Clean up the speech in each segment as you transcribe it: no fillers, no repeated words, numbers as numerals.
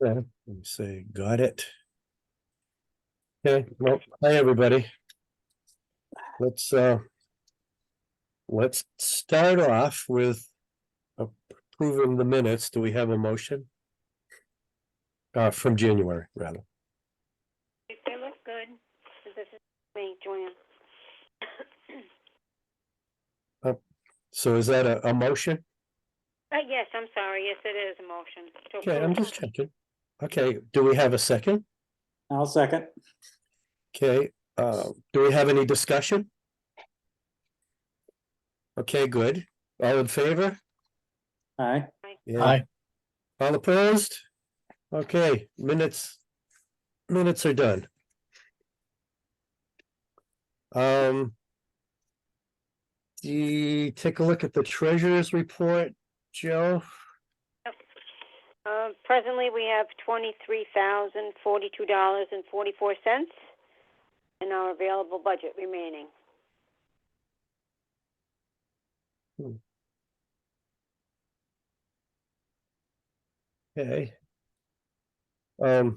Let me say, got it. Okay, well, hi, everybody. Let's start off with approving the minutes. Do we have a motion? From January, rather. They look good. This is me, Joanne. So is that a motion? Yes, I'm sorry. Yes, it is a motion. Okay, I'm just checking. Okay, do we have a second? I'll second. Okay, do we have any discussion? Okay, good. All in favor? Aye. Yeah. Aye. All opposed? Okay, minutes are done. Do you take a look at the treasurer's report, Joe? Presently, we have $23,042.44 in our available budget remaining. Okay. I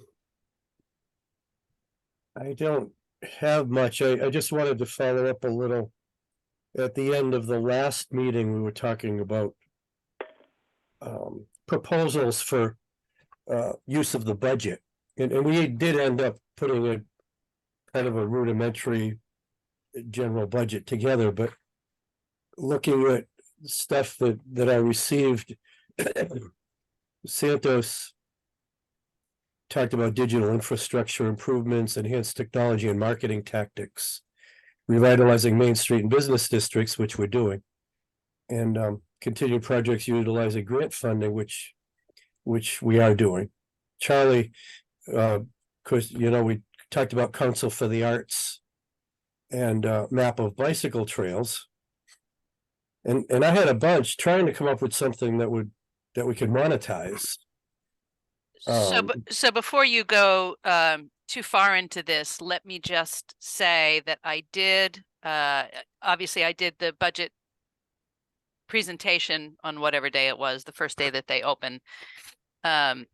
don't have much. I just wanted to follow up a little. At the end of the last meeting, we were talking about proposals for use of the budget. And we did end up putting a kind of a rudimentary general budget together, but looking at stuff that I received, Santos talked about digital infrastructure improvements, enhanced technology and marketing tactics, revitalizing Main Street and business districts, which we're doing, and continued projects utilizing grant funding, which we are doing. Charlie, because we talked about Council for the Arts and map of bicycle trails, and I had a bunch trying to come up with something that we could monetize. So before you go too far into this, let me just say that I did, obviously I did the budget presentation on whatever day it was, the first day that they open. And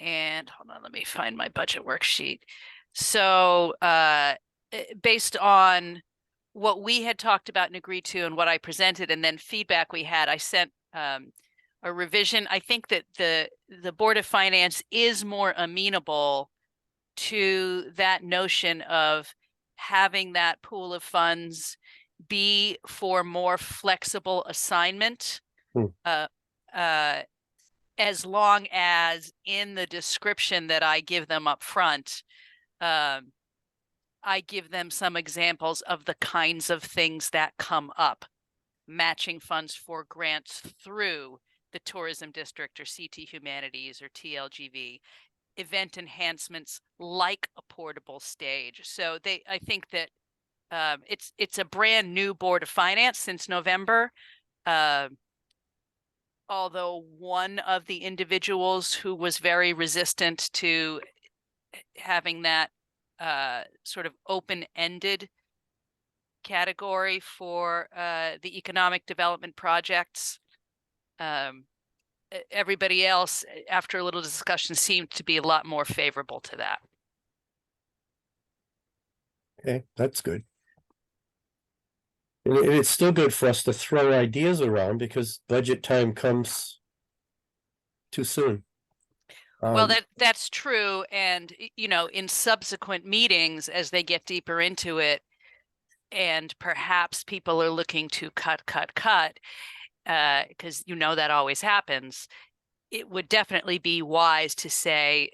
hold on, let me find my budget worksheet. So based on what we had talked about and agreed to and what I presented and then feedback we had, I sent a revision. I think that the Board of Finance is more amenable to that notion of having that pool of funds be for more flexible assignment, as long as in the description that I give them up front, I give them some examples of the kinds of things that come up. Matching funds for grants through the tourism district or CT Humanities or TLGV, event enhancements like a portable stage. So I think that it's a brand new Board of Finance since November. Although one of the individuals who was very resistant to having that sort of open-ended category for the economic development projects, everybody else, after a little discussion, seemed to be a lot more favorable to that. Okay, that's good. And it's still good for us to throw ideas around because budget time comes too soon. Well, that's true. And, in subsequent meetings, as they get deeper into it, and perhaps people are looking to cut, because that always happens, it would definitely be wise to say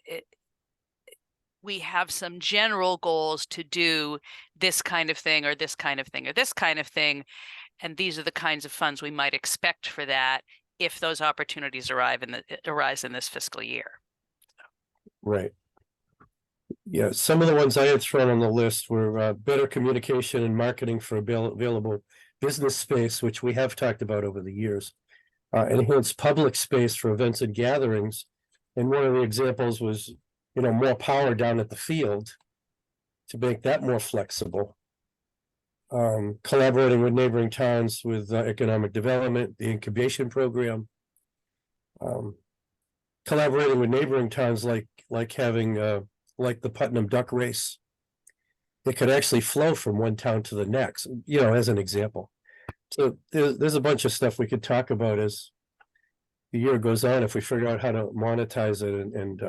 we have some general goals to do this kind of thing or this kind of thing or this kind of thing, and these are the kinds of funds we might expect for that if those opportunities arise in this fiscal year. Right. Yeah, some of the ones I had thrown on the list were better communication and marketing for available business space, which we have talked about over the years. Enhanced public space for events and gatherings. And one of the examples was, more power down at the field to make that more flexible. Collaborating with neighboring towns with economic development, the incubation program. collaborating with neighboring towns like having like the Putnam Duck Race. It could actually flow from one town to the next, as an example. So there's a bunch of stuff we could talk about as the year goes on, if we figure out how to monetize it and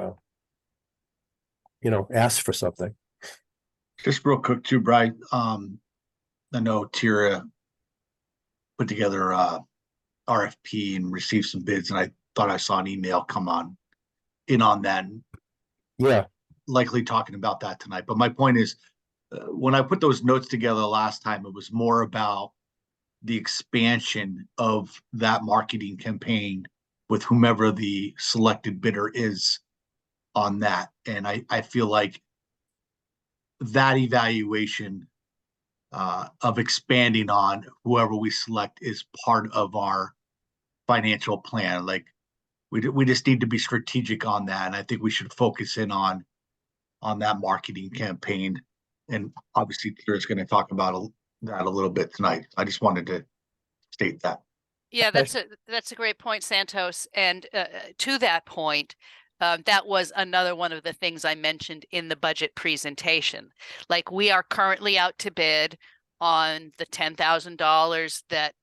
ask for something. Just real quick too, Brian. I know Tira put together a RFP and received some bids, and I thought I saw an email come on that. Yeah, Likely talking about that tonight. But my point is, when I put those notes together last time, it was more about the expansion of that marketing campaign with whomever the selected bidder is on that. And I feel like that evaluation of expanding on whoever we select is part of our financial plan. Like we just need to be strategic on that. And I think we should focus in on that marketing campaign. And obviously Tira's going to talk about that a little bit tonight. I just wanted to state that. Yeah, Okay. that's a great point, Santos. And to that point, that was another one of the things I mentioned in the budget presentation. Like, we are currently out to bid on the $10,000 that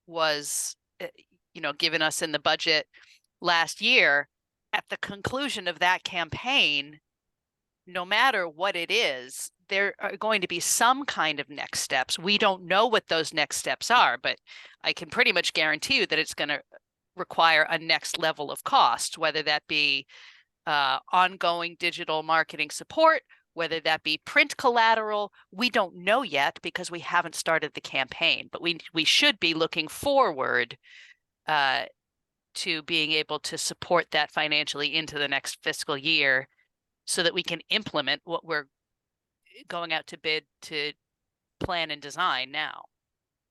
was, given us in the budget last year. At the conclusion of that campaign, no matter what it is, there are going to be some kind of next steps. We don't know what those next steps are, but I can pretty much guarantee you that it's going to require a next level of cost, whether that be ongoing digital marketing support, whether that be print collateral. We don't know yet because we haven't started the campaign, but we should be looking forward to being able to support that financially into the next fiscal year, so that we can implement what we're going out to bid to plan and design now.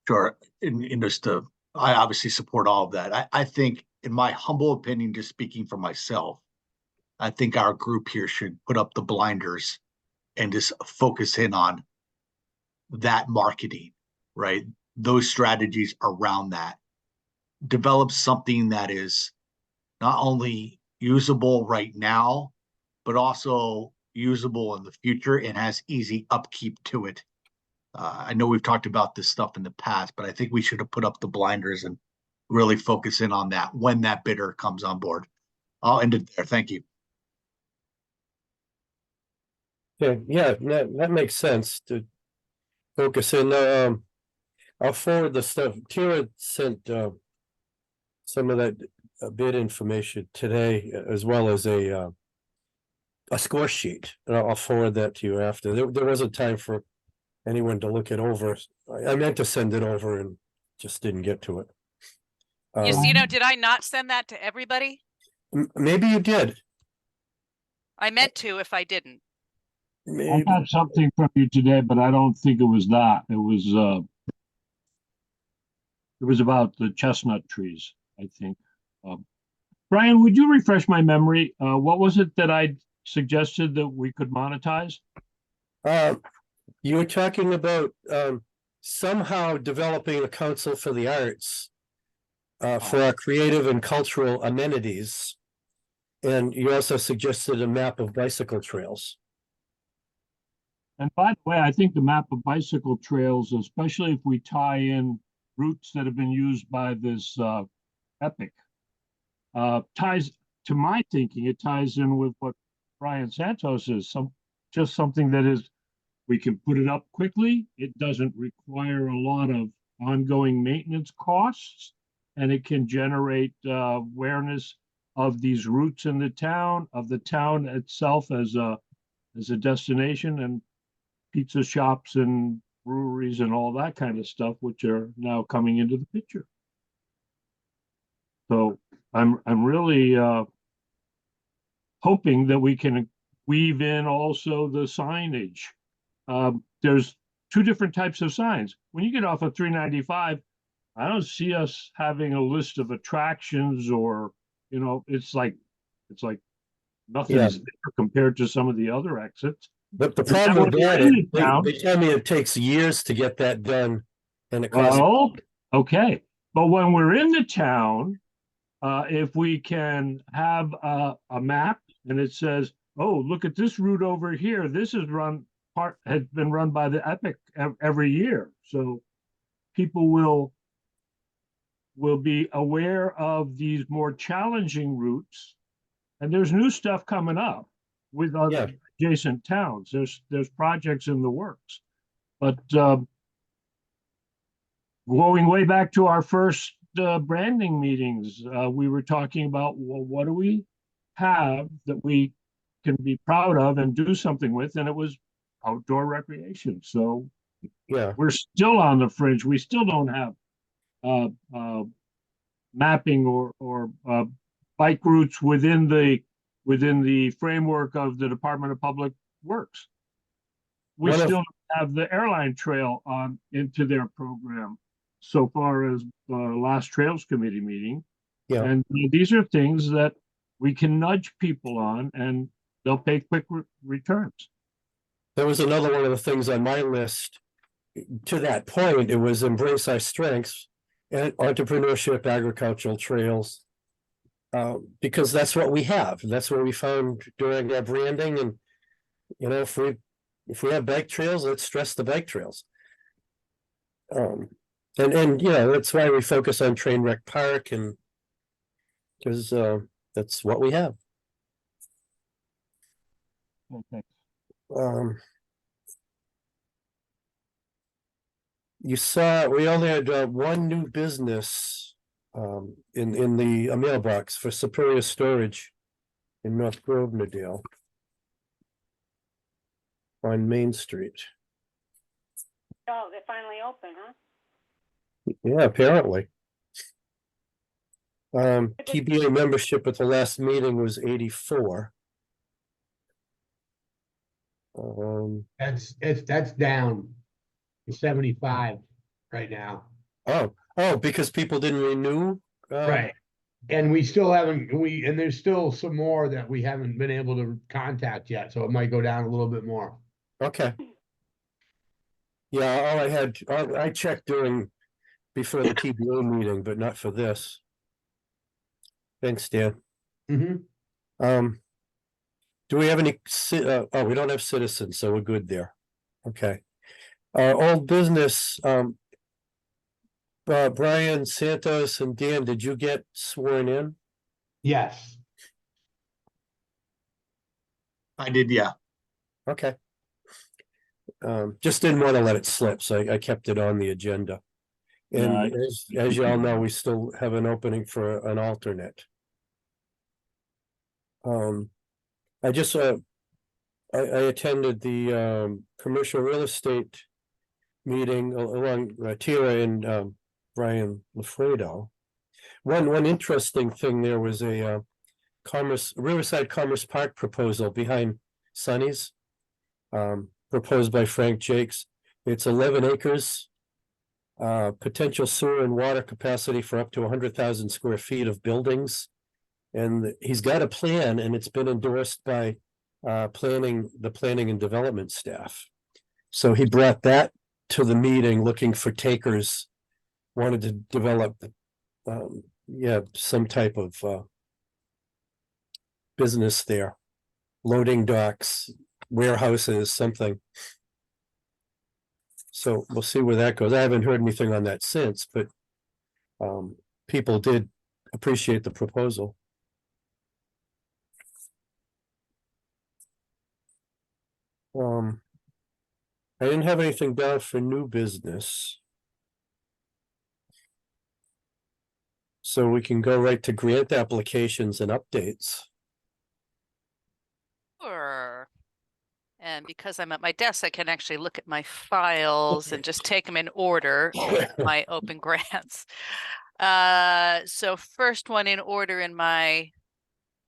Sure. And just I obviously support all of that. I think, in my humble opinion, just speaking for myself, I think our group here should put up the blinders and just focus in on that marketing, right? Those strategies around that. Develop something that is not only usable right now, but also usable in the future and has easy upkeep to it. I know we've talked about this stuff in the past, but I think we should have put up the blinders and really focus in on that when that bidder comes on board. I'll end it there. Thank you. Yeah, that makes sense to focus in. I'll forward the stuff. Tira sent some of that bid information today, as well as a score sheet. And I'll forward that to you after. There wasn't time for anyone to look it over. I meant to send it over and just didn't get to it. Did I not send that to everybody? Maybe you did. I meant to, if I didn't. I Maybe. got something from you today, but I don't think it was that. It was about the chestnut trees, I think. Brian, would you refresh my memory? What was it that I suggested that we could monetize? You were talking about somehow developing a council for the arts for our creative and cultural amenities. And you also suggested a map of bicycle trails. And by the way, I think the map of bicycle trails, especially if we tie in routes that have been used by this epic, ties to my thinking. It ties in with what Brian Santos is. Just something that is, we can put it up quickly. It doesn't require a lot of ongoing maintenance costs, and it can generate awareness of these routes in the town, of the town itself as a destination, and pizza shops and breweries and all that kind of stuff, which are now coming into the picture. So I'm really hoping that we can weave in also the signage. There's two different types of signs. When you get off of 395, I don't see us having a list of attractions, or it's like nothing's there compared to some of the other exits. But the problem with that is they tell me it takes years to get that done, and it costs. Well, okay. But when we're in the town, if we can have a map and it says, oh, look at this route over here. This is has been run by the Epic every year. So people will be aware of these more challenging routes. And there's new stuff coming up with other adjacent towns. There's projects in the works. But going way back to our first branding meetings, we were talking about, well, what do we have that we can be proud of and do something with? And it was outdoor recreation. So Yeah, we're still on the fringe. We still don't have mapping or bike routes within the framework of the Department of Public Works. We One of- still don't have the airline trail on into their program so far as last Trails Committee meeting. Yeah. And these are things that we can nudge people on and they'll pay quick returns. That was another one of the things on my list. To that point, it was embrace our strengths and entrepreneurship, agricultural trails. Because that's what we have. That's what we found during our branding. And, you know, if we have bike trails, let's stress the bike trails. And you know, that's why we focus on Trainwreck Park, and because that's what we have. Okay. You saw, we only had one new business in the mailbox for Superior Storage in North Grovenordale on Main Street. Oh, they're finally open, huh? Yeah, apparently. TBA membership at the last meeting was 84. That's down to 75 right now. Oh, because people didn't renew? Right. And we still haven't, and there's still some more that we haven't been able to contact yet, so it might go down a little bit more. Okay. Yeah, I checked before the TBA meeting, but not for this. Thanks, Dan. Mm-hmm. Do we have any, we don't have citizens, so we're good there. Okay. Old business, Brian, Santos, and Dan, did you get sworn in? Yes. I did, yeah. Okay. Just didn't want to let it slip, so I kept it on the agenda. And as you all know, we still have an opening for an alternate. I just I attended the commercial real estate meeting along Tira and Brian Lafredo. One interesting thing there was a Riverside Commerce Park proposal behind Sunny's, proposed by Frank Jakes. It's 11 acres, potential sewer and water capacity for up to 100,000 square feet of buildings. And he's got a plan, and it's been endorsed by the planning and development staff. So he brought that to the meeting, looking for takers, wanted to develop some type of business there, loading docks, warehouses, something. So we'll see where that goes. I haven't heard anything on that since, but people did appreciate the proposal. I didn't have anything down for new business. So we can go right to grant applications and updates. Sure. And because I'm at my desk, I can actually look at my files and just take them in order, my open grants. So first one in order in my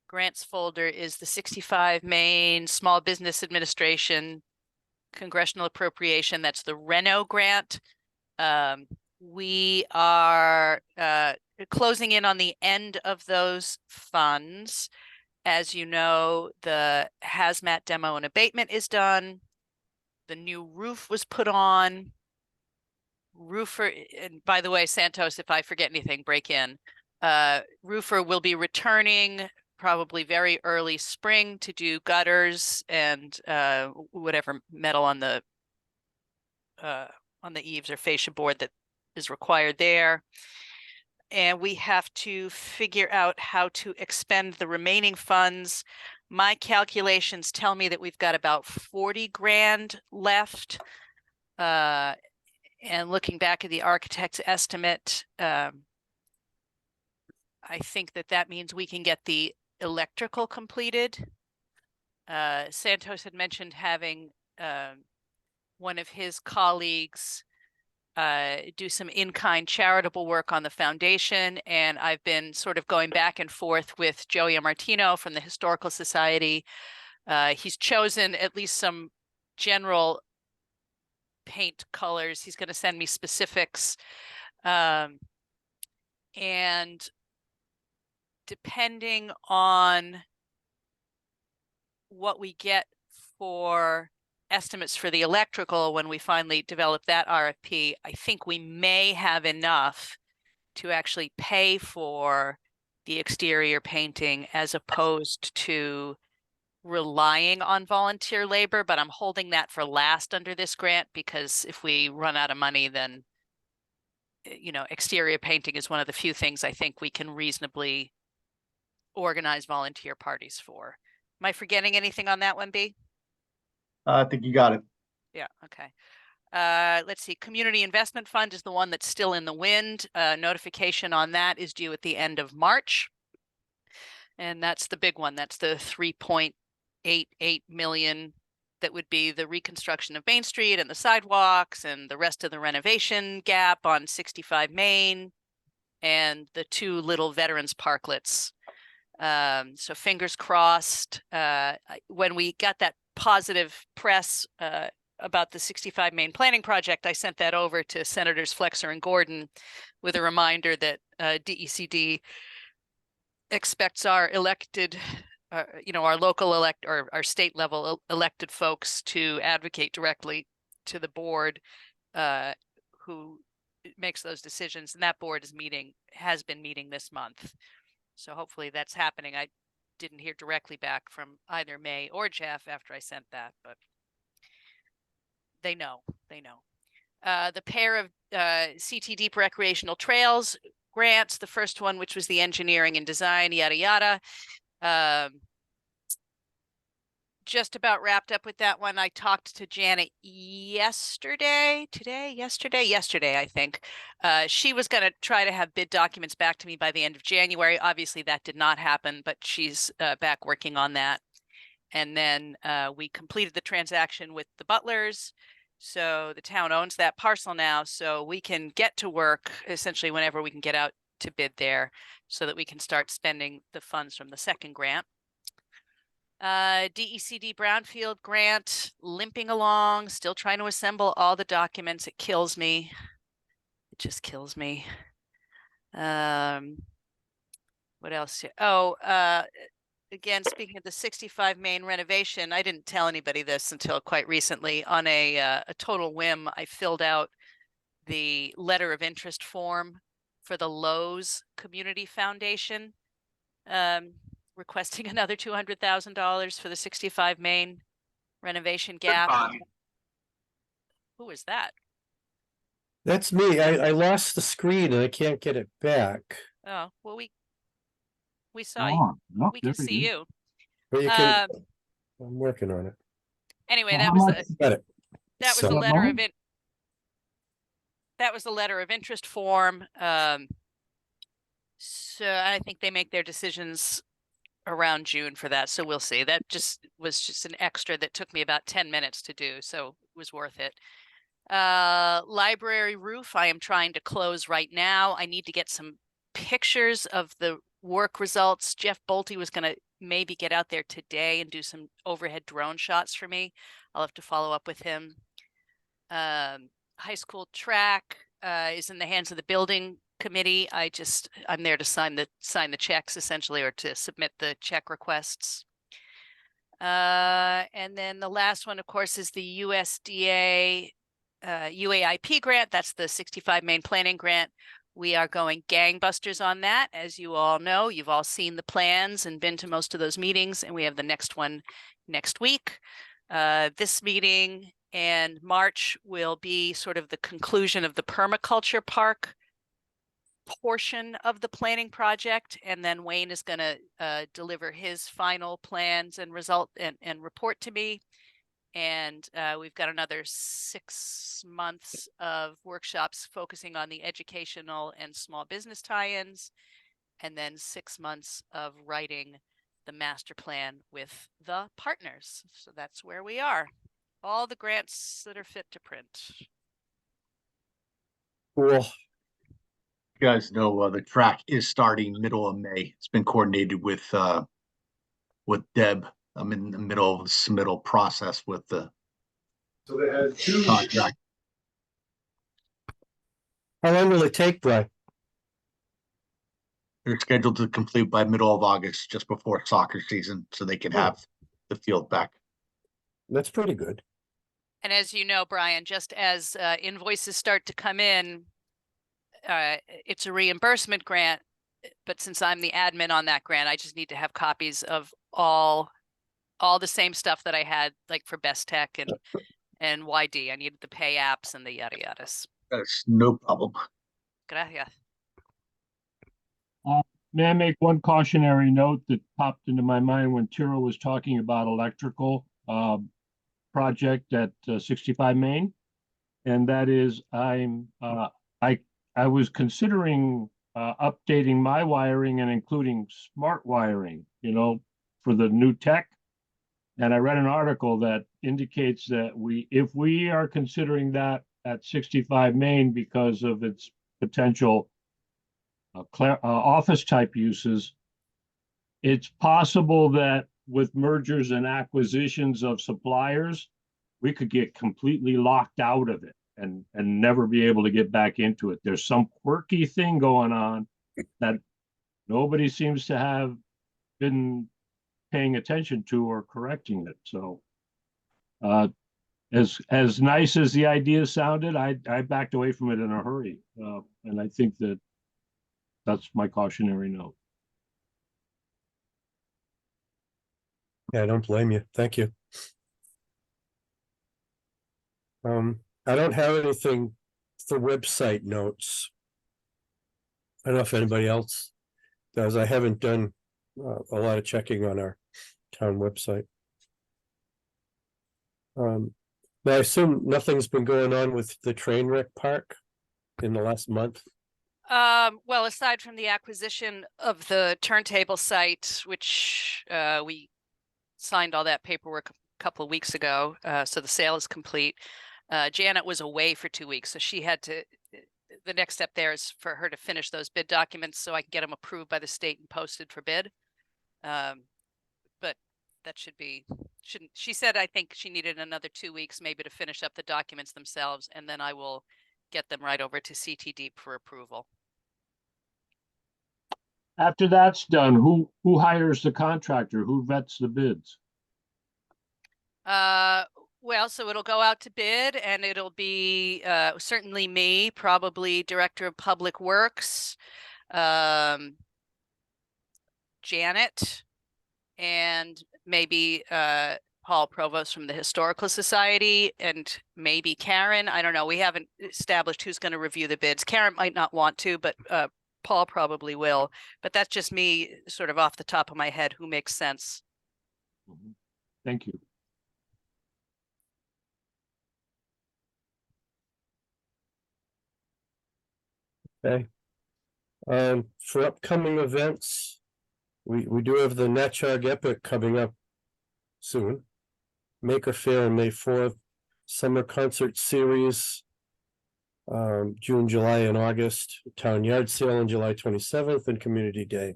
grants folder is the 65 Maine Small Business Administration Congressional Appropriation. That's the Reno grant. We are closing in on the end of those funds. As you know, the hazmat demo and abatement is done. The new roof was put on. Roofer, and by the way, Santos, if I forget anything, break in. Roofer will be returning probably very early spring to do gutters and whatever metal on the eaves or fascia board that is required there. And we have to figure out how to expend the remaining funds. My calculations tell me that we've got about 40 grand left. And looking back at the architect's estimate, I think that means we can get the electrical completed. Santos had mentioned having one of his colleagues do some in-kind charitable work on the foundation, and I've been sort of going back and forth with Joey Martino from the Historical Society. He's chosen at least some general paint colors. He's going to send me specifics. And depending on what we get for estimates for the electrical when we finally develop that RFP, I think we may have enough to actually pay for the exterior painting as opposed to relying on volunteer labor, but I'm holding that for last under this grant because if we run out of money, then, you know, exterior painting is one of the few things I think we can reasonably organize volunteer parties for. Am I forgetting anything on that one, B? I think you got it. Yeah, okay. Let's see, Community Investment Fund is the one that's still in the wind. Notification on that is due at the end of March. And that's the big one. That's the 3.88 million that would be the reconstruction of Main Street and the sidewalks and the rest of the renovation gap on 65 Main and the two little veterans parklets. So fingers crossed. When we got that positive press about the 65 Main planning project, I sent that over to Senators Flexer and Gordon with a reminder that DECD expects our elected, you know, our local elect or our state level elected folks to advocate directly to the board who makes those decisions. And that board has been meeting this month. So hopefully that's happening. I didn't hear directly back from either May or Jeff after I sent that, but they know. The pair of CT Deep recreational trails grants, the first one, which was the engineering and design, yada, yada. Just about wrapped up with that one. I talked to Janet yesterday, I think. She was going to try to have bid documents back to me by the end of January. Obviously, that did not happen, but she's back working on that. And then we completed the transaction with the Butlers. So the town owns that parcel now, so we can get to work essentially whenever we can get out to bid there so that we can start spending the funds from the second grant. DECD Brownfield grant, limping along, still trying to assemble all the documents. It kills me. It just kills me. What else? Oh, again, speaking of the 65 Main renovation, I didn't tell anybody this until quite recently. On a total whim, I filled out the letter of interest form for the Lowe's Community Foundation, requesting another $200,000 for the 65 Main renovation gap. Who is that? That's me. I lost the screen and I can't get it back. Oh, well, we saw you. Oh, no, We can there it see is. you. But you can, Um, I'm working on it. anyway, How that was much- Got it. that was So- the letter of Mine? it. That was the letter of interest form. So I think they make their decisions around June for that. So we'll see. That was just an extra that took me about 10 minutes to do. So it was worth it. Library roof, I am trying to close right now. I need to get some pictures of the work results. Jeff Bolte was going to maybe get out there today and do some overhead drone shots for me. I'll have to follow up with him. High school track is in the hands of the building committee. I'm there to sign the checks essentially, or to submit the check requests. And then the last one, of course, is the USDA UAIP grant. That's the 65 Main planning grant. We are going gangbusters on that. As you all know, you've all seen the plans and been to most of those meetings, and we have the next one next week. This meeting and March will be sort of the conclusion of the permaculture park portion of the planning project, and then Wayne is going to deliver his final plans and report to me. And we've got another 6 months of workshops focusing on the educational and small business tie-ins, and then 6 months of writing the master plan with the partners. So that's where we are. All the grants that are fit to print. Cool. You guys know the track is starting middle of May. It's been coordinated with Deb. I'm in the middle of the submittal process with the So they had two. contract. How long will it take, Brian? They're scheduled to complete by middle of August, just before soccer season, so they can have the field back. That's pretty good. And as you know, Brian, just as invoices start to come in, it's a reimbursement grant, but since I'm the admin on that grant, I just need to have copies of all the same stuff that I had, like for Best Tech and YD. I needed the pay apps and the yada yadas. That's no problem. Gracias. May I make one cautionary note that popped into my mind when Tira was talking about electrical project at 65 Main? And that is, I was considering updating my wiring and including smart wiring, for the new tech. And I read an article that indicates that if we are considering that at 65 Main because of its potential office type uses, it's possible that with mergers and acquisitions of suppliers, we could get completely locked out of it and never be able to get back into it. There's some quirky thing going on that nobody seems to have been paying attention to or correcting it. So as nice as the idea sounded, I backed away from it in a hurry. And I think that's my cautionary note. Yeah, I don't blame you. Thank you. I don't have anything for website notes. I don't know if anybody else does. I haven't done a lot of checking on our town website. But I assume nothing's been going on with the train wreck park in the last month. Well, aside from the acquisition of the turntable site, which we signed all that paperwork a couple of weeks ago, so the sale is complete. Janet was away for 2 weeks, so she had to. The next step there is for her to finish those bid documents so I can get them approved by the state and posted for bid. But that shouldn't. She said I think she needed another 2 weeks maybe to finish up the documents themselves, and then I will get them right over to CTD for approval. After that's done, who hires the contractor? Who vets the bids? Well, so it'll go out to bid, and it'll be certainly me, probably Director of Public Works, Janet, and maybe Paul Provost from the Historical Society, and maybe Karen. I don't know. We haven't established who's going to review the bids. Karen might not want to, but Paul probably will. But that's just me sort of off the top of my head who makes sense. Thank you. Okay. For upcoming events, we do have the Natchog Epic coming up soon. Maker Fair on May 4th, Summer Concert Series, June, July, and August, Town Yard Sale on July 27th, and Community Day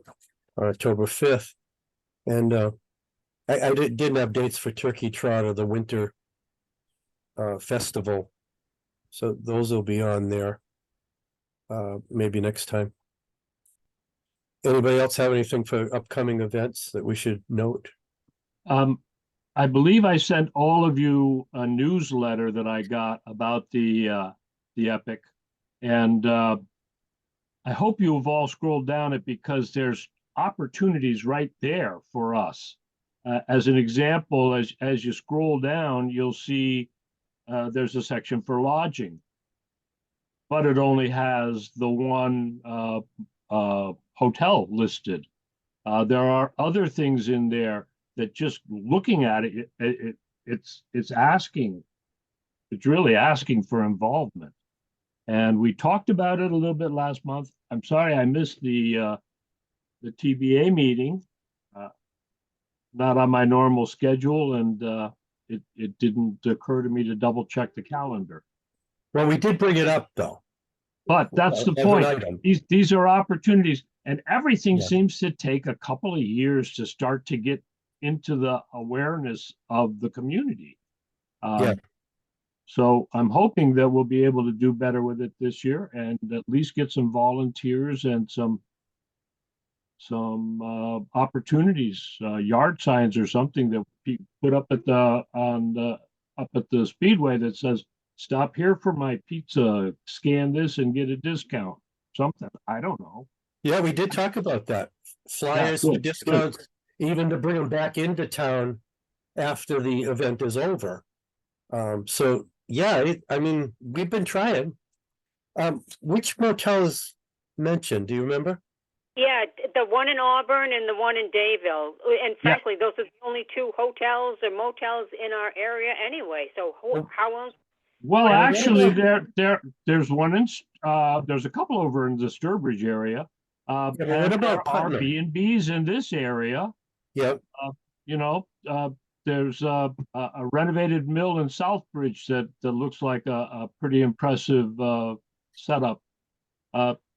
on October 5th. And I didn't have dates for Turkey Trot or the Winter Festival, so those will be on there maybe next time. Anybody else have anything for upcoming events that we should note? I believe I sent all of you a newsletter that I got about the Epic, and I hope you have all scrolled down it because there's opportunities right there for us. As an example, as you scroll down, you'll see there's a section for lodging, but it only has the one hotel listed. There are other things in there that just looking at it, it's asking, it's really asking for involvement. And we talked about it a little bit last month. I'm sorry I missed the TBA meeting. Not on my normal schedule, and it didn't occur to me to double check the calendar. Well, we did bring it up though. But that's the As an point. item. These are opportunities, and everything Yeah. seems to take a couple of years to start to get into the awareness of the community. Yeah. So I'm hoping that we'll be able to do better with it this year and at least get some volunteers and some opportunities, yard signs or something that we put up at the speedway that says, "Stop here for my pizza, scan this and get a discount." Something, I don't know. Yeah, we did talk about that. Flyers good, for good. discounts, even to bring them back into town after the event is over. So yeah, I mean, we've been trying. Which motel is mentioned? Do you remember? Yeah, the one in Auburn and the one in Dayville. And frankly, those are the only two hotels or motels in our area anyway. So how else? Well, Well, actually, what there's one in, there's a couple over in the Sturbridge area. Yeah, but what And about there are Putnam? B&Bs in this area. Yep. You know, there's a renovated mill in Southbridge that looks like a pretty impressive setup.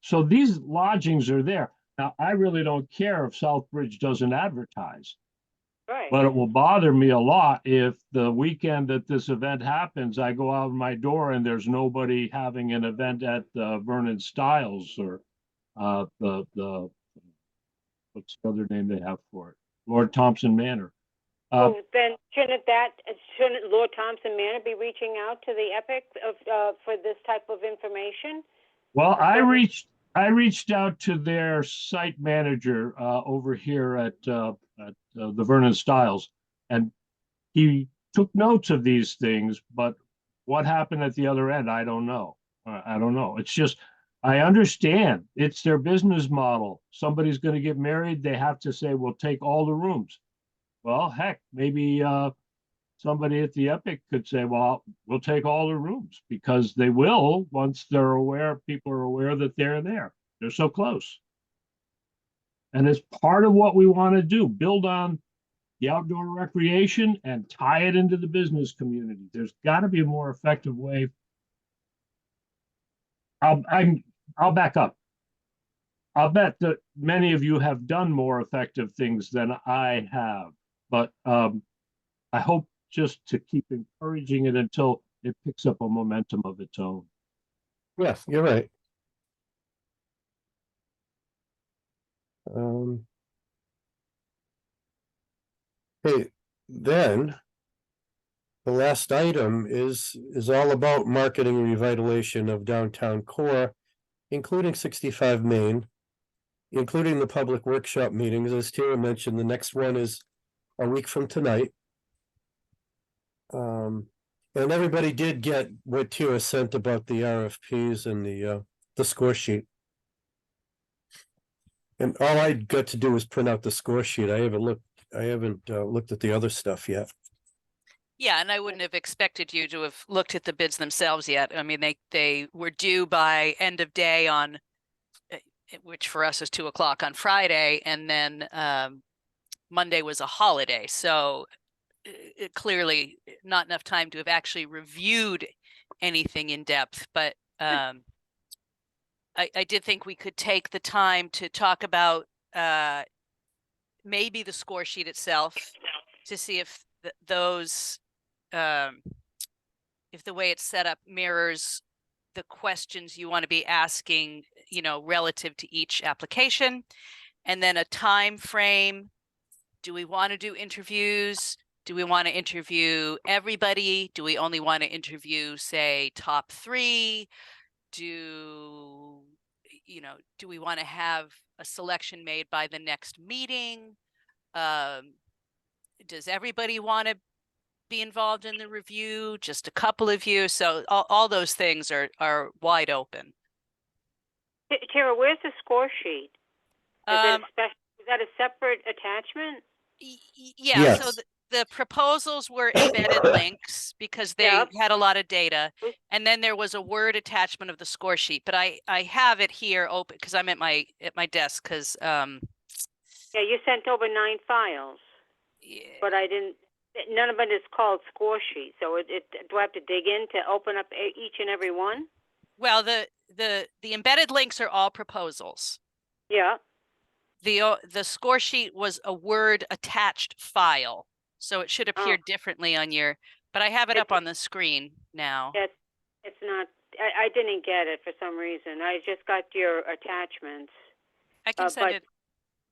So these lodgings are there. Now, I really don't care if Southbridge doesn't advertise, Right. but it will bother me a lot if the weekend that this event happens, I go out my door and there's nobody having an event at Vernon Styles or the what's the other name they have for it? Lord Thompson Manor. Well, then shouldn't Lord Thompson Manor be reaching out to the Epic for this type of information? Well, I reached out to their site manager over here at the Vernon Styles, and he took notes of these things. But what happened at the other end, I don't know. I don't know. It's just I understand it's their business model. Somebody's going to get married, they have to say, "We'll take all the rooms." Well, heck, maybe somebody at the Epic could say, "Well, we'll take all the rooms," because they will once they're aware, people are aware that they're there. They're so close. And it's part of what we want to do, build on the outdoor recreation and tie it into the business community. There's got to be a more effective way. I'll back up. I'll bet that many of you have done more effective things than I have, but I hope just to keep encouraging it until it picks up a momentum of its own. Yes, you're right. Hey, then the last item is all about marketing and revitalization of downtown core, including 65 Main, including the public workshop meetings. As Tara mentioned, the next one is a week from tonight. And everybody did get what Tara sent about the RFPs and the score sheet. And all I got to do was print out the score sheet. I haven't looked at the other stuff yet. Yeah, and I wouldn't have expected you to have looked at the bids themselves yet. I mean, they were due by end of day on, which for us is 2:00 on Friday, and then Monday was a holiday, so clearly not enough time to have actually reviewed anything in depth. But I did think we could take the time to talk about maybe the score sheet itself to see if those if the way it's set up mirrors the questions you want to be asking, you know, relative to each application, and then a time frame. Do we want to do interviews? Do we want to interview everybody? Do we only want to interview, say, top 3? do we want to have a selection made by the next meeting? Does everybody want to be involved in the review? Just a couple of you? So all those things are wide open. Tara, where's the score sheet? Is Um, is that a separate attachment? Yeah, so Yes. the proposals were embedded links because they Yep. had a lot of data. And then there was a Word attachment of the score sheet, but I have it here open because I'm at my desk because Yeah, you sent over 9 files, but I didn't. None of it is called score sheet. So do I have to dig in to open up each and every one? well, the embedded links are all proposals. Yeah. The score sheet was a Word attached file, so it should appear differently on your. But I have it up on the screen now. Yes, it's not. I didn't get it for some reason. I just got your attachments. I can send it.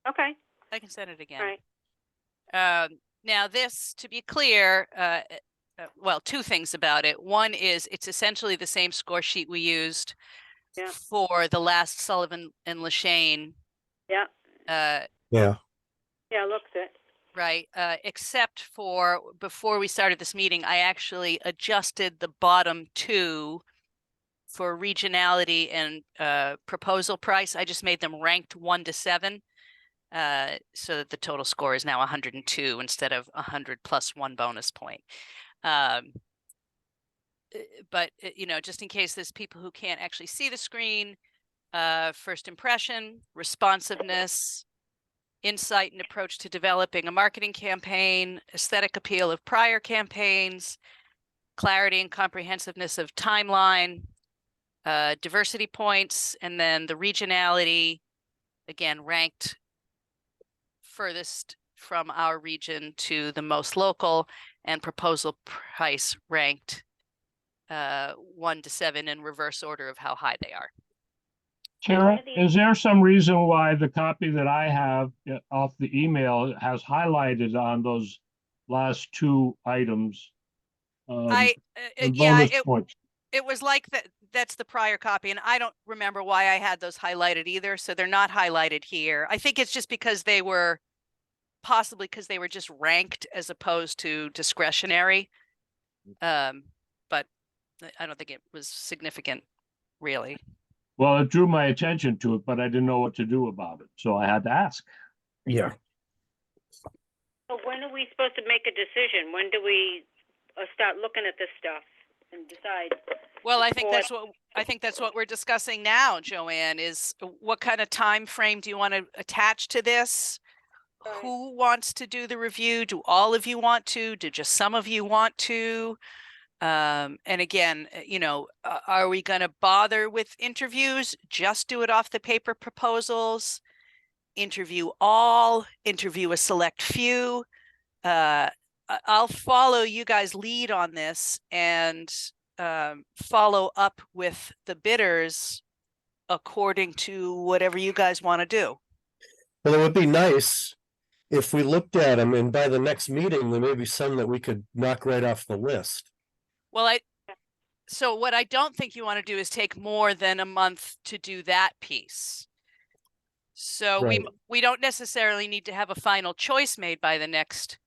Okay. I can send it again. All right. Now this, to be clear, well, two things about it. One is it's essentially the same score sheet we used for the last Sullivan and Lashane. Yeah. Yeah. Yeah, looks it. Right. Except for before we started this meeting, I actually adjusted the bottom two for regionality and proposal price. I just made them ranked 1 to 7. So that the total score is now 102 instead of 100 plus 1 bonus point. But just in case there's people who can't actually see the screen, first impression, responsiveness, insight and approach to developing a marketing campaign, aesthetic appeal of prior campaigns, clarity and comprehensiveness of timeline, diversity points, and then the regionality, again, ranked furthest from our region to the most local, and proposal price ranked 1 to 7 in reverse order of how high they are. Tara, is there some reason why the copy that I have off the email has highlighted on those last 2 items? Yeah, it was like that. That's the prior copy, and I don't remember why I had those highlighted either. So they're not highlighted here. I think it's just because they were possibly because they were just ranked as opposed to discretionary. But I don't think it was significant, really. Well, it drew my attention to it, but I didn't know what to do about it, so I had to ask. Yeah. So when are we supposed to make a decision? When do we start looking at this stuff and decide? Well, I think that's what we're discussing now, Joanne, is what kind of time frame do you want to attach to this? Right. Who wants to do the review? Do all of you want to? Do just some of you want to? And again, are we going to bother with interviews? Just do it off the paper proposals, interview a select few. I'll follow you guys' lead on this and follow up with the bidders according to whatever you guys want to do. Well, it would be nice if we looked at them and by the next meeting, there may be some that we could knock right off the list. Well, so what I don't think you want to do is take more than a month to do that piece. So Right. we don't necessarily need to have a final choice made by the next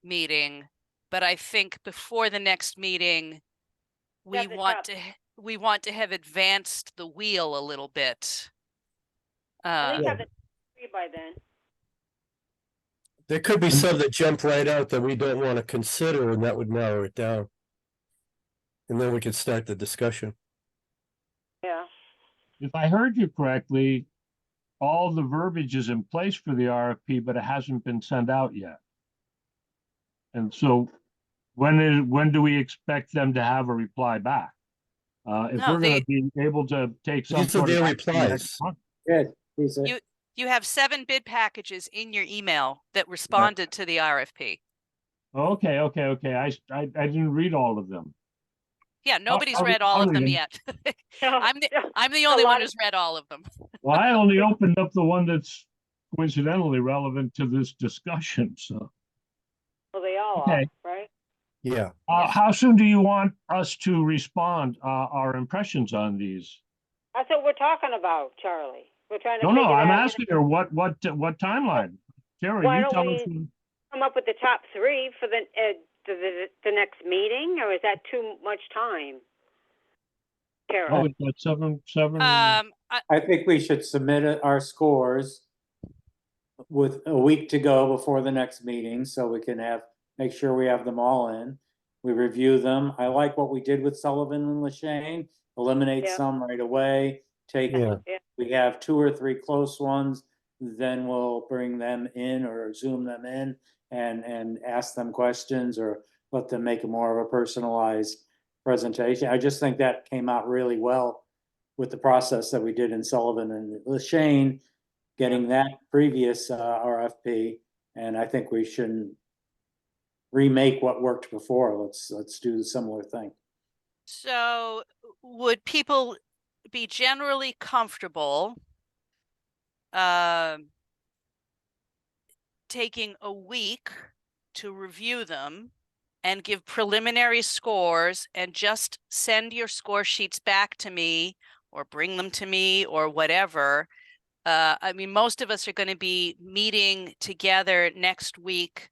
meeting, but I think before the next meeting, we want to have advanced the wheel a little bit. At least have the 3 by then. There could be some that jump right out that we don't want to consider, and that would narrow it down. And then we could start the discussion. Yeah. If I heard you correctly, all the verbiage is in place for the RFP, but it hasn't been sent out yet. And so when do we expect them to have a reply back? If No, we're going to be able to take some These are sort of their action replies. next month. Good. Lisa. You have 7 bid packages in your email that responded to the RFP. Okay. I didn't read all of them. Yeah, nobody's I'll- read all I'll of them read yet. No, I'm the a only lot one of- who's read all of them. Well, I only opened up the one that's coincidentally relevant to this discussion, so. Well, they all Okay. are, right? Yeah. How soon do you want us to respond, our impressions on these? I That's what we're talking about, Charlie. We're trying to No, figure no, that I'm out. asking her what timeline? Tara, Why you don't tell we- us. Come up with the top 3 for the next meeting, or is that too much time? Tara? Oh, we've got seven. I think we should submit our scores with a week to go before the next meeting, so we can make sure we have them all in. We review them. I like what we did with Sullivan and Lashane, eliminate Yeah. some right away, take, Yeah. we have 2 or 3 close ones, then we'll bring them in or Zoom them in and ask them questions or let them make a more of a personalized presentation. I just think that came out really well with the process that we did in Sullivan and Lashane, getting that previous RFP, and I think we shouldn't remake what worked before. Let's do the similar thing. So would people be generally comfortable taking a week to review them and give preliminary scores and just send your score sheets back to me or bring them to me or whatever? I mean, most of us are going to be meeting together next week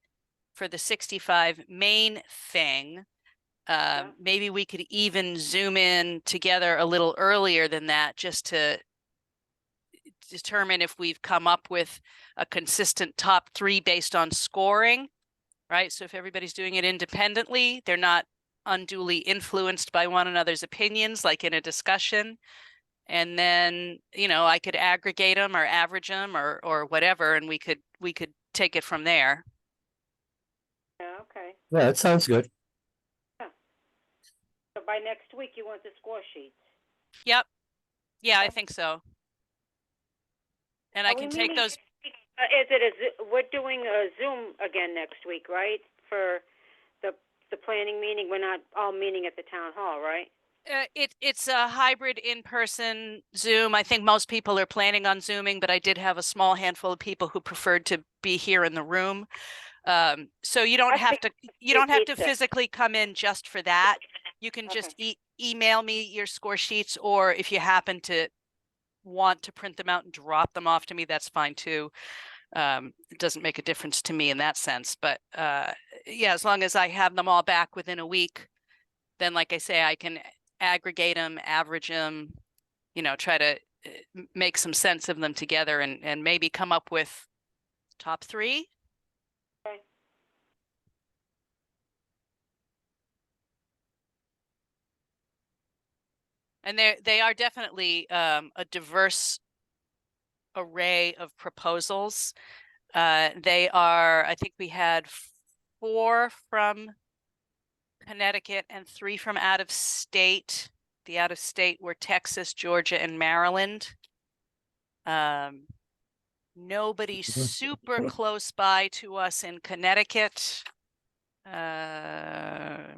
for the 65 main thing. Maybe we could even Zoom in together a little earlier than that, just to determine if we've come up with a consistent top 3 based on scoring, right? So if everybody's doing it independently, they're not unduly influenced by one another's opinions, like in a discussion. And then, I could aggregate them or average them or whatever, and we could take it from there. Yeah, okay. Yeah, that sounds good. So by next week, you want the score sheets? Yep. Yeah, I Okay. think so. And I Are we can take meeting those. Is it we're doing a Zoom again next week, right? For the planning meeting, we're not all meeting at the town hall, right? It's a hybrid in-person Zoom. I think most people are planning on Zooming, but I did have a small handful of people who preferred to be here in the room. So you don't have to physically come in just for that. You can just email me your score sheets, or if you happen to want to print them out and drop them off to me, that's fine too. It doesn't make a difference to me in that sense, but yeah, as long as I have them all back within a week, then like I say, I can aggregate them, average them, try to make some sense of them together and maybe come up with top 3. Okay. And they are definitely a diverse array of proposals. They are, I think we had 4 from Connecticut and 3 from out of state. The out of state were Texas, Georgia, and Maryland. Nobody super close by to us in Connecticut.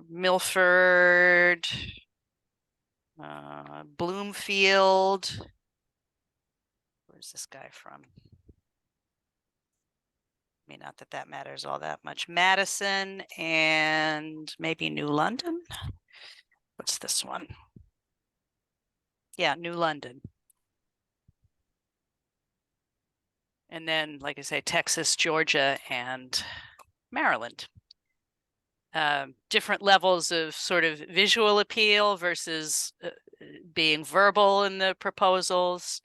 Milford, Bloomfield. Where's this guy from? I mean, not that that matters all that much. Madison and maybe New London. What's this one? Yeah, New London. And then, like I say, Texas, Georgia, and Maryland. Different levels of sort of visual appeal versus being verbal in the proposals.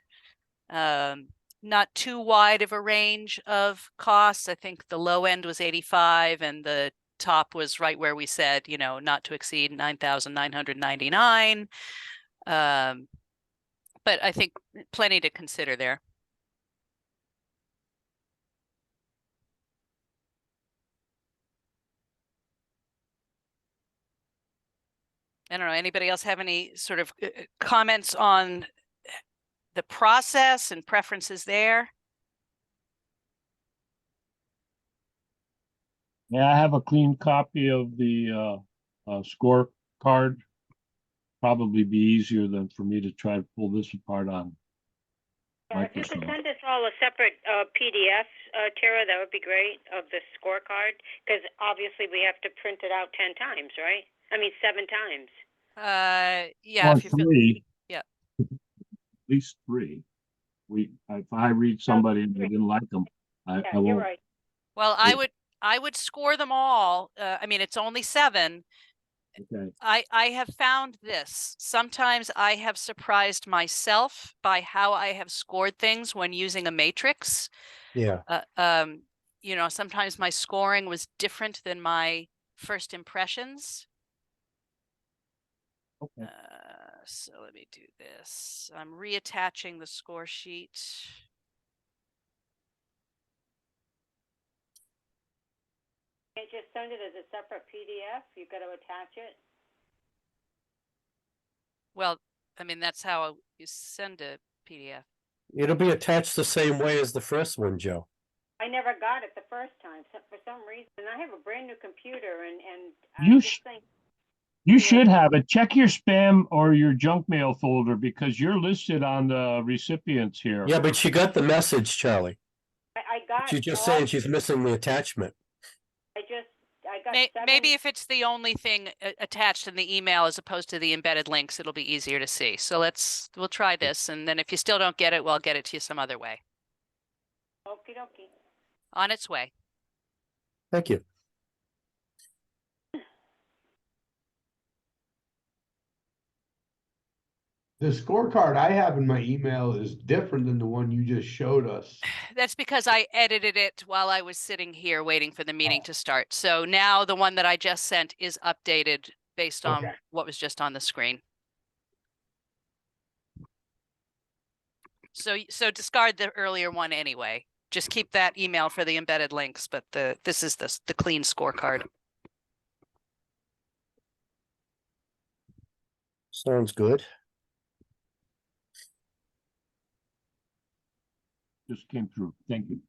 Not too wide of a range of costs. I think the low end was 85 and the top was right where we said, not to exceed 9,999. But I think plenty to consider there. I don't know, anybody else have any sort of comments on the process and preferences there? Yeah, I have a clean copy of the scorecard. Probably be easier than for me to try to pull this apart on Yeah, if you could Microsoft. send us all a separate PDF, Tara, that would be great, of the scorecard, because obviously we have to print it out 10 times, right? I mean, 7 times. Yeah, Or if you feel, 3. yeah. least 3. If I read somebody and I didn't like them, I Yeah, you're won't. right. Well, Yeah. I would score them all. I mean, it's only 7. Okay. I have found this. Sometimes I have surprised myself by how I have scored things when using a matrix. Yeah, Sometimes my scoring was different than my first impressions. Okay. So let me do this. I'm reattaching the score sheet. Can't just send it as a separate PDF? You've got to attach it? Well, I mean, that's how you send a PDF. it'll be attached the same way as the first one, Joe. I never got it the first time. So for some reason, I have a brand new computer, and You I just think You should have it. Check your spam or your junk mail folder because you're listed on the recipients here. Yeah, but she got the message, Charlie. I got. She's just all- saying she's missing the attachment. I got Maybe 7. if it's the only thing attached in the email as opposed to the embedded links, it'll be easier to see. So we'll try this. And then if you still don't get it, well, I'll get it to you some other way. Okie dokie. On its way. Thank you. The scorecard I have in my email is different than the one you just showed us. That's because I edited it while I was sitting here waiting for the meeting to start. So now the one that I just sent is updated based on Okay. what was just on the screen. So discard the earlier one anyway. Just keep that email for the embedded links, but this is the clean scorecard. Sounds good. Just came through. Thank you.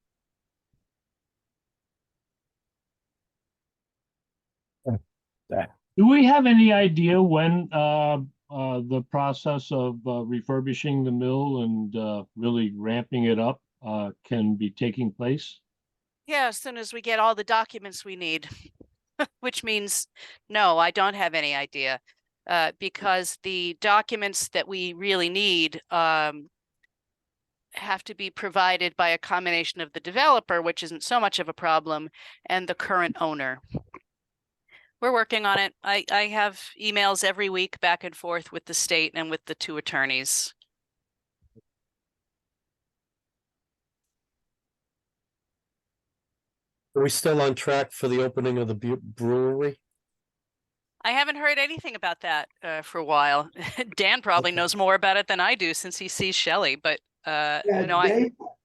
Do we have any idea when the process of refurbishing the mill and really ramping it up can be taking place? Yeah, as soon as we get all the documents we need, which means no, I don't have any idea. Because the documents that we really need have to be provided by a combination of the developer, which isn't so much of a problem, and the current owner. We're working on it. I have emails every week back and forth with the state and with the 2 attorneys. Are we still on track for the opening of the brewery? I haven't heard anything about that for a while. Dan probably knows more about it than I do since he sees Shelley, but Yeah,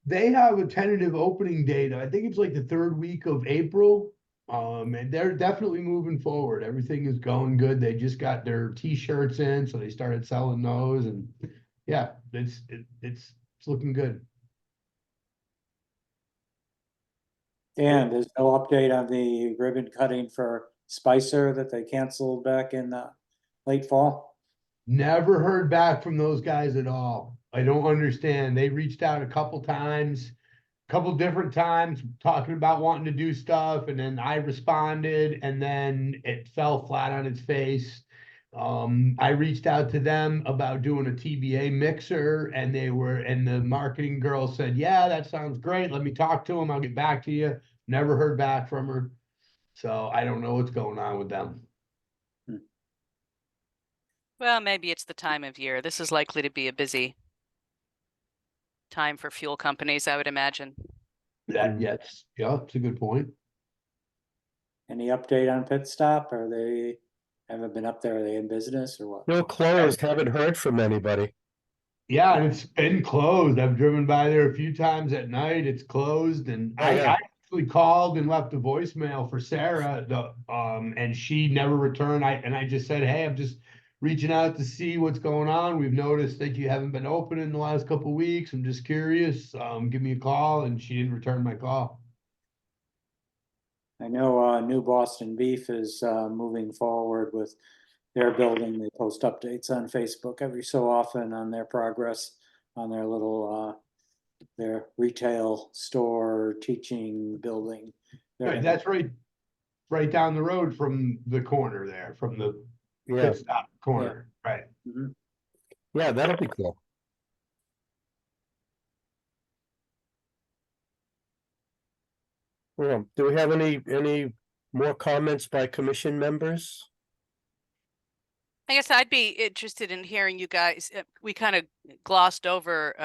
they have a tentative opening date. I think it's like the 3rd week of April. And they're definitely moving forward. Everything is going good. They just got their t-shirts in, so they started selling those, and yeah, it's looking good. And there's no update on the ribbon cutting for Spicer that they canceled back in the late fall. Never heard back from those guys at all. I don't understand. They reached out a couple different times talking about wanting to do stuff, and then I responded, and then it fell flat on its face. I reached out to them about doing a TBA mixer, and the marketing girl said, yeah, that sounds great. Let me talk to them. I'll get back to you. Never heard back from her. So I don't know what's going on with them. Well, maybe it's the time of year. This is likely to be a busy time for fuel companies, I would imagine. It's a good point. Any update on Pit Stop? Or they haven't been up there? Are they in business or what? Still closed. Haven't heard from anybody. Yeah, and it's been closed. I've driven by there a few times at night. It's closed, and Oh, yeah. I actually called and left a voicemail for Sarah, and she never returned. I just said, hey, I'm just reaching out to see what's going on. We've noticed that you haven't been open in the last couple of weeks. I'm just curious. Give me a call, and she didn't return my call. I know New Boston Beef is moving forward with their building. They post updates on Facebook every so often on their progress on their little their retail store teaching building. Right, that's right down the road from the corner there, from the Yeah, pit stop corner. Right. Mhm. yeah, that'll be cool. Well, do we have any more comments by commission members? I guess I'd be interested in hearing you guys. We kind of glossed over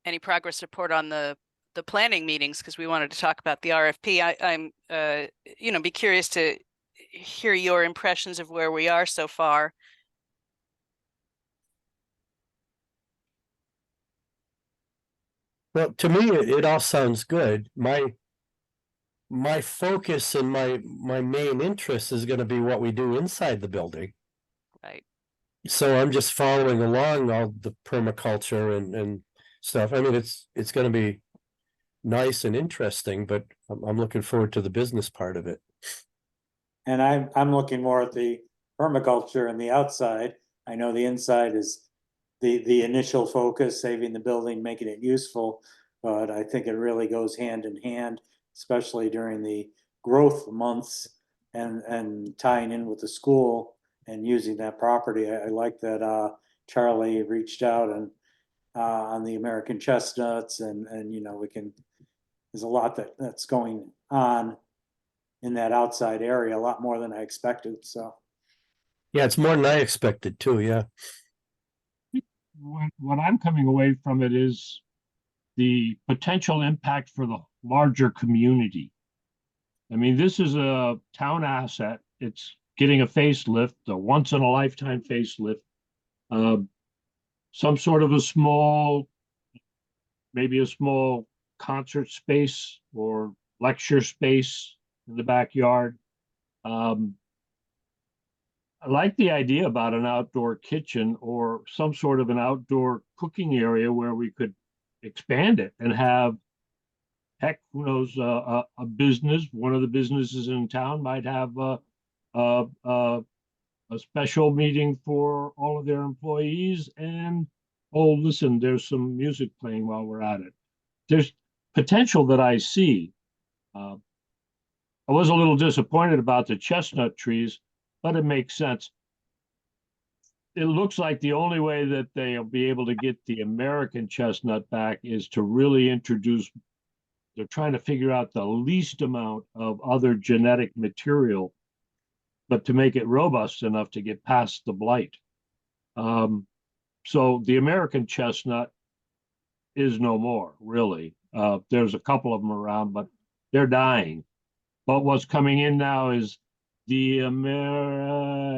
any progress report on the planning meetings because we wanted to talk about the RFP. I'm be curious to hear your impressions of where we are so far. Well, to me, it all sounds good. My focus and my main interest is gonna be what we do inside the building. Right. So I'm just following along all the permaculture and stuff. I mean, it's gonna be nice and interesting, but I'm looking forward to the business part of it. And I'm looking more at the permaculture and the outside. I know the inside is the initial focus, saving the building, making it useful. But I think it really goes hand in hand, especially during the growth months and tying in with the school and using that property. I like that Charlie reached out and on the American chestnuts and we can, there's a lot that's going on in that outside area, a lot more than I expected, so. Yeah, it's more than I expected too, yeah. What I'm coming away from it is the potential impact for the larger community. I mean, this is a town asset. It's getting a facelift, a once in a lifetime facelift. Some sort of maybe a small concert space or lecture space in the backyard. I like the idea about an outdoor kitchen or some sort of an outdoor cooking area where we could expand it and have, heck, who knows, a business. One of the businesses in town might have a, a special meeting for all of their employees. And oh, listen, there's some music playing while we're at it. There's potential that I see. I was a little disappointed about the chestnut trees, but it makes sense. It looks like the only way that they'll be able to get the American chestnut back is to really introduce, they're trying to figure out the least amount of other genetic material, but to make it robust enough to get past the blight. So the American chestnut is no more, really. There's a couple of them around, but they're dying. But what's coming in now is the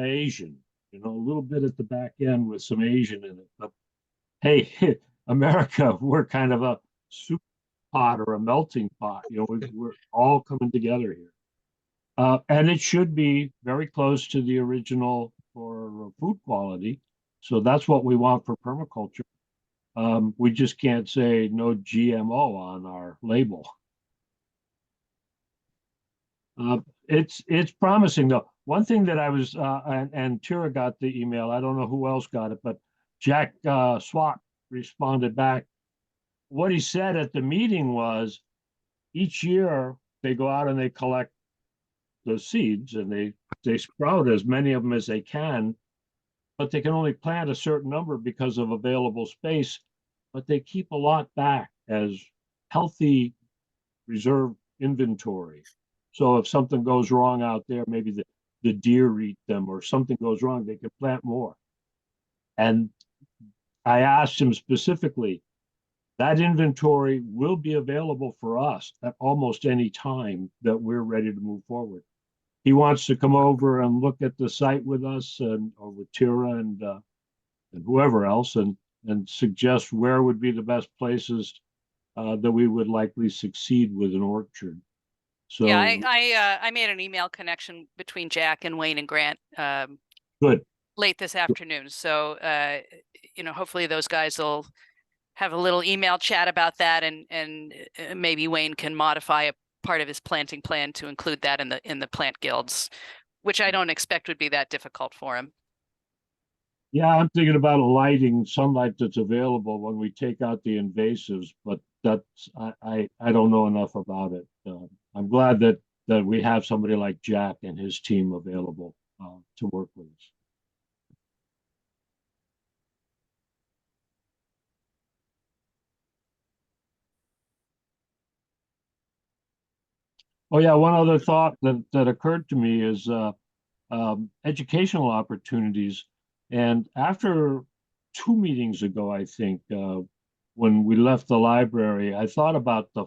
Asian, a little bit at the back end with some Asian in it. But hey, America, we're kind of a soup pot or a melting pot. We're all coming together here. And it should be very close to the original for food quality. So that's what we want for permaculture. We just can't say no GMO on our label. It's promising though. One thing that I was and Tira got the email. I don't know who else got it, but Jack Swat responded back. What he said at the meeting was, each year they go out and they collect the seeds and they sprout as many of them as they can, but they can only plant a certain number because of available space. But they keep a lot back as healthy reserve inventory. So if something goes wrong out there, maybe the deer eat them or something goes wrong, they can plant more. And I asked him specifically, that inventory will be available for us at almost any time that we're ready to move forward. He wants to come over and look at the site with us or with Tira and whoever else and suggest where would be the best places that we would likely succeed with an orchard. So yeah, I made an email connection between Jack and Wayne and Grant good late this afternoon. So hopefully those guys will have a little email chat about that, and maybe Wayne can modify a part of his planting plan to include that in the plant guilds, which I don't expect would be that difficult for him. Yeah, I'm thinking about lighting sunlight that's available when we take out the invasives, but that's I don't know enough about it. I'm glad that we have somebody like Jack and his team available to work with us. Oh yeah, one other thought that occurred to me is educational opportunities. And after 2 meetings ago, I think, when we left the library, I thought about the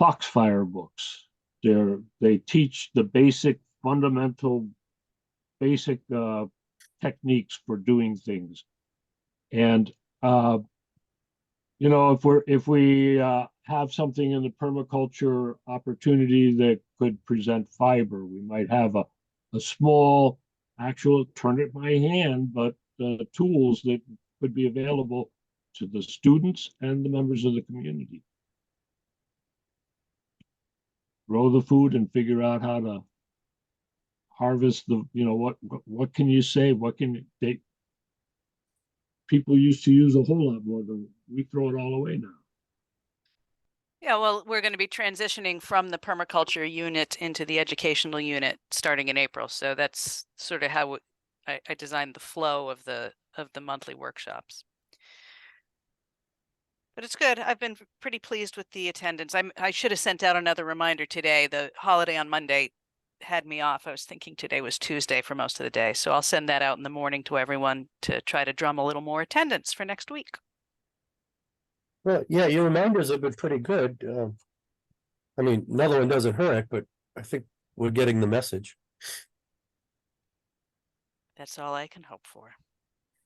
Foxfire books. They teach the fundamental basic techniques for doing things. And if we have something in the permaculture opportunity that could present fiber, we might have a small actual turn it by hand, but tools that could be available to the students and the members of the community. Grow the food and figure out how to harvest what can you say? People used to use a whole lot more than we throw it all away now. Yeah, well, we're going to be transitioning from the permaculture unit into the educational unit starting in April. So that's sort of how I designed the flow of the monthly workshops. But it's good. I've been pretty pleased with the attendance. I should have sent out another reminder today. The holiday on Monday had me off. I was thinking today was Tuesday for most of the day. So I'll send that out in the morning to everyone to try to drum a little more attendance for next week. Well, yeah, your reminders have been pretty good. I mean, another one doesn't hurt, but I think we're getting the message. That's all I can hope for.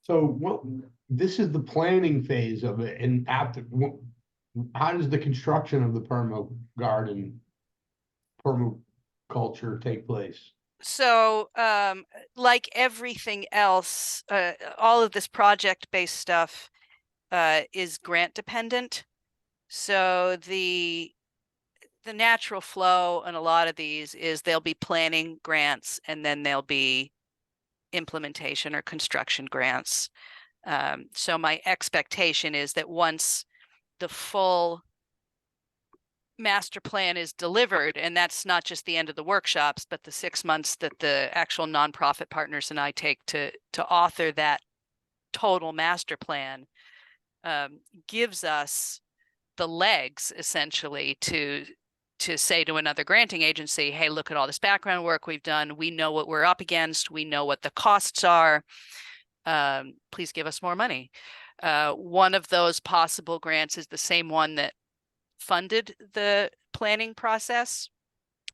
So this is the planning phase of it, and how does the construction of the permaculture take place? So, like everything else, all of this project-based stuff is grant dependent. So the natural flow in a lot of these is there'll be planning grants and then there'll be implementation or construction grants. So my expectation is that once the full master plan is delivered, and that's not just the end of the workshops, but the 6 months that the actual nonprofit partners and I take to author that total master plan, gives us the legs essentially to say to another granting agency, hey, look at all this background work we've done. We know what we're up against. We know what the costs are. Please give us more money. One of those possible grants is the same one that funded the planning process.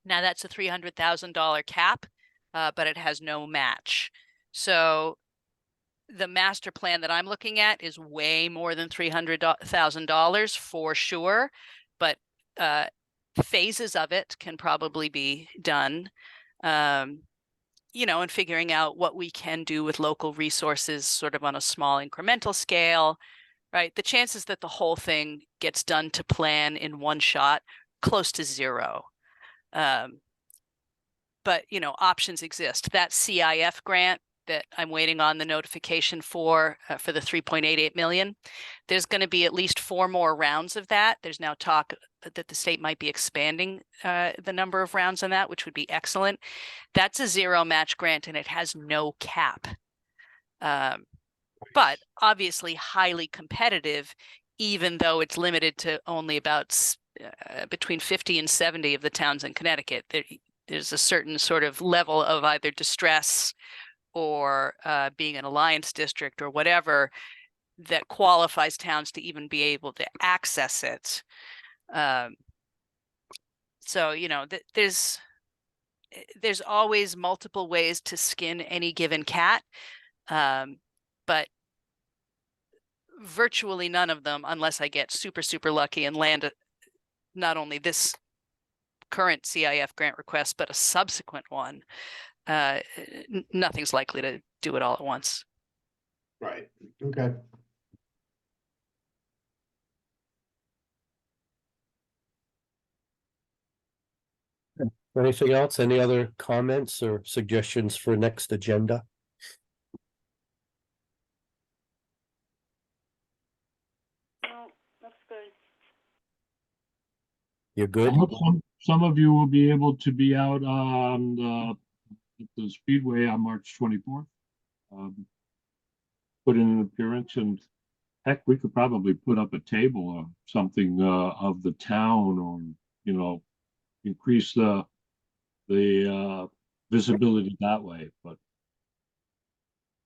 Now that's a $300,000 cap, but it has no match. So the master plan that I'm looking at is way more than $300,000 for sure, but phases of it can probably be done. And figuring out what we can do with local resources sort of on a small incremental scale, right? The chances that the whole thing gets done to plan in one shot, close to zero. But, options exist. That CIF grant that I'm waiting on the notification for the 3.88 million, there's going to be at least 4 more rounds of that. There's now talk that the state might be expanding the number of rounds on that, which would be excellent. That's a zero match grant and it has no cap. But obviously highly competitive, even though it's limited to only about between 50 and 70 of the towns in Connecticut. There's a certain sort of level of either distress or being an alliance district or whatever that qualifies towns to even be able to access it. So, there's always multiple ways to skin any given cat, but virtually none of them, unless I get super, super lucky and land not only this current CIF grant request, but a subsequent one, nothing's likely to do it all at once. Right. Okay. Anything else? Any other comments or suggestions for next agenda? No, that's good. You're good? I hope some of you will be able to be out on the Speedway on March 24th. Put in an appearance and Heck, we could probably put up a table or something of the town, or increase the visibility that way. But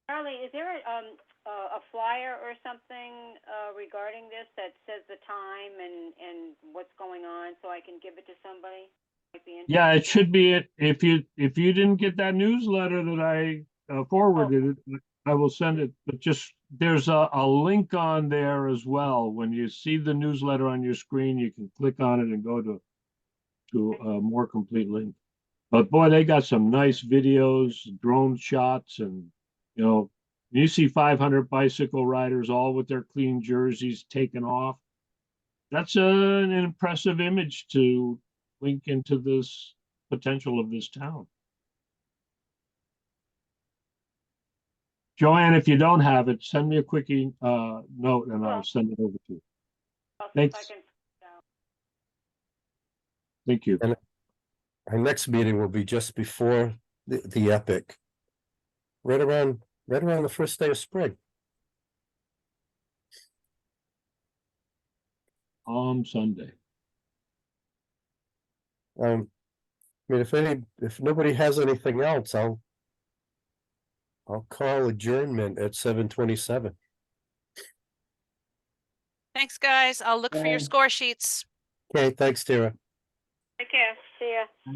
Charlie, is there a flyer or something regarding this that says the time and what's going on, so I can give it to somebody? Might be yeah, it interested. should be it. If you didn't get that newsletter that I forwarded it, I will send it. But just there's a link on there as well. When you see the newsletter on your screen, you can click on it and go to a more complete link. But boy, they got some nice videos, drone shots, and you see 500 bicycle riders all with their clean jerseys taken off. That's an impressive image to link into this potential of this town. Joanne, if you don't have it, send me a quick note and I'll send it over to you. I'll see if I Thanks. can find out. Thank you. And our next meeting will be just before the Epic. Right around the first day of spring. Sunday. I mean, if nobody has anything else, I'll call adjournment at 7:27. Thanks, guys. I'll look for your score sheets. Okay, thanks, Tara. Take care. See ya.